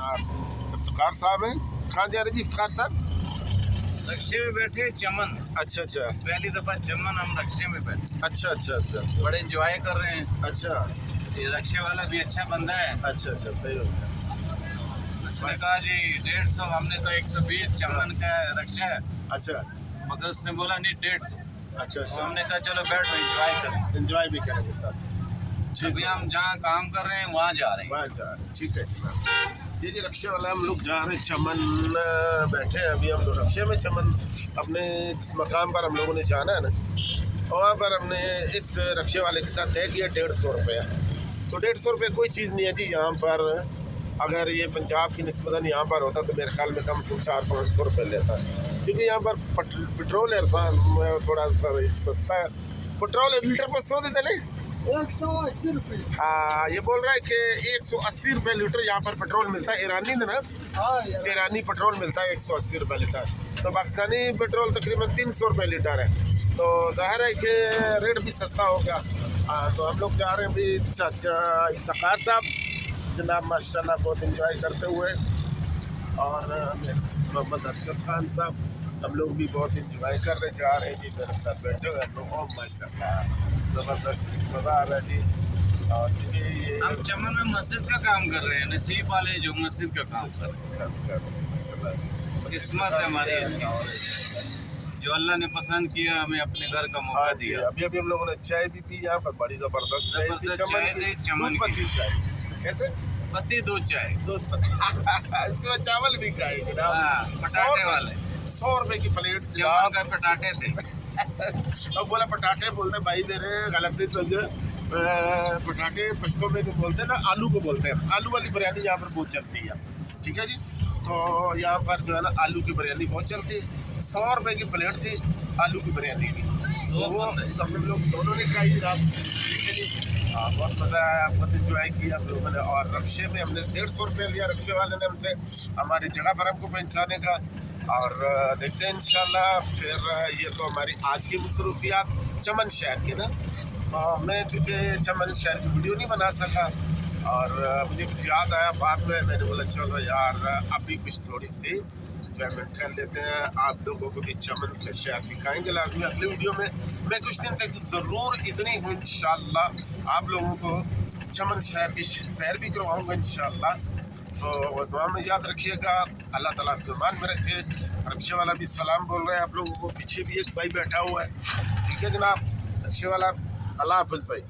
इफ्तिखार साहब हैं। कहाँ जा रहे जी इफ्तिखार साहब? रक्शे में बैठे चमन। अच्छा अच्छा, पहली दफा चमन हम रक्शे में बैठे। अच्छा अच्छा अच्छा, बड़े एंजॉय कर रहे हैं। अच्छा ये रक्शे वाला भी अच्छा बंदा है। अच्छा अच्छा, सही हो गया। उसने कहा जी 150, हमने तो 120 चमन का रक्शा है, अच्छा मगर उसने बोला नहीं 150। अच्छा तो अच्छा, हमने कहा चलो बैठो एंजॉय करें। एंजॉय भी करेंगे साथ। अभी हम जहाँ काम कर रहे हैं वहाँ जा रहे हैं। वहाँ जा रहे हैं, ठीक है। ये जी रक्शे वाला हम लोग जा रहे हैं चमन, बैठे हैं अभी हम लोग रक्शे में चमन। अपने जिस मकाम पर हम लोगों ने जाना है ना, वहाँ पर हमने इस रक्शे वाले के साथ तय किया 150 रुपये। तो 150 रुपये कोई चीज़ नहीं है जी यहाँ पर। अगर ये पंजाब की निस्बतन यहाँ पर होता तो मेरे ख्याल में कम से कम 400-500 रुपये लेता है, क्योंकि यहाँ पर पेट्रोल थोड़ा सा सस्ता है। पेट्रोल लीटर पर 100 देते नहीं, 180 रुपये। ये बोल रहा है कि 180 रुपये लीटर यहाँ पर पेट्रोल मिलता है। ईरानी ना, हाँ यार, ईरानी पेट्रोल मिलता है 180 रुपये लीटर। तो पाकिस्तानी पेट्रोल तकरीबन 300 रुपये लीटर है। तो जाहिर है कि रेट भी सस्ता होगा। तो हम लोग जा रहे हैं अभी चाचा इफ्तिखार साहब जनाब माशाल्लाह बहुत इंजॉय करते हुए, और मोहम्मद अरशद खान साहब, हम लोग भी बहुत इंजॉय कर रहे जा रहे हैं जी। मेरे साथ बैठे हुए हम लोग माशाल्लाह ज़बरदस्त मज़ा आ रहा है जी। और ये हम चमन में मस्जिद का काम कर रहे हैं, नसीब वाले जो मस्जिद का काम कर रहे हैं। किस्मत है हमारी अच्छी, जो अल्लाह ने पसंद किया, हमें अपने घर का मौका दिया। अभी अभी हम लोगों ने चाय भी पी यहाँ पर, बड़ी ज़बरदस्त चाय थी। चाय थी चमन दूध पत्ती चाय। कैसे? पत्ती दूध चाय। दूध पत्ती इसके बाद चावल भी खाए जनाब। पटाटे वाले 100 रुपये की प्लेट चमन का पटाटे थे। अब बोला पटाटे बोलते भाई मेरे, गलत नहीं समझे। पटाटे पश्तो में जो बोलते हैं ना, आलू को बोलते हैं। आलू वाली बिरयानी यहाँ पर बहुत चलती है, ठीक है जी। तो यहाँ पर जो है ना आलू की बिरयानी बहुत चलती है। 100 रुपये की प्लेट थी आलू की बिरयानी की। तो वो तो हम लोग दोनों ने खाई जनाब, ठीक है जी। बहुत मज़ा आया, बहुत इंजॉय किया हम लोगों ने। और रक्शे में हमने 150 रुपये लिया रक्शे वाले ने हमसे, हमारी जगह पर हमको पहुँचाने का। और देखते हैं इंशाल्लाह। फिर ये तो हमारी आज की मसरूफियात चमन शहर के ना। मैं चूँकि चमन शहर की वीडियो नहीं बना सका, और मुझे कुछ याद आया बाद में, मैंने बोला चलो यार अभी कुछ थोड़ी सी पेमेंट कर लेते हैं, आप लोगों को भी चमन का शहर दिखाएंगे लाजमी अगली वीडियो में। मैं कुछ दिन तक ज़रूर इतनी हूँ इंशाल्लाह, आप लोगों को चमन शहर की सैर भी करवाऊँगा इंशाल्लाह। तो दुआ में याद रखिएगा, अल्लाह ताला ज़ुबान में रखे। रक्शे वाला भी सलाम बोल रहे हैं आप लोगों को, पीछे भी एक भाई बैठा हुआ है, ठीक है जनाब। रक्शे वाला अल्लाह हाफ़िज़ भाई।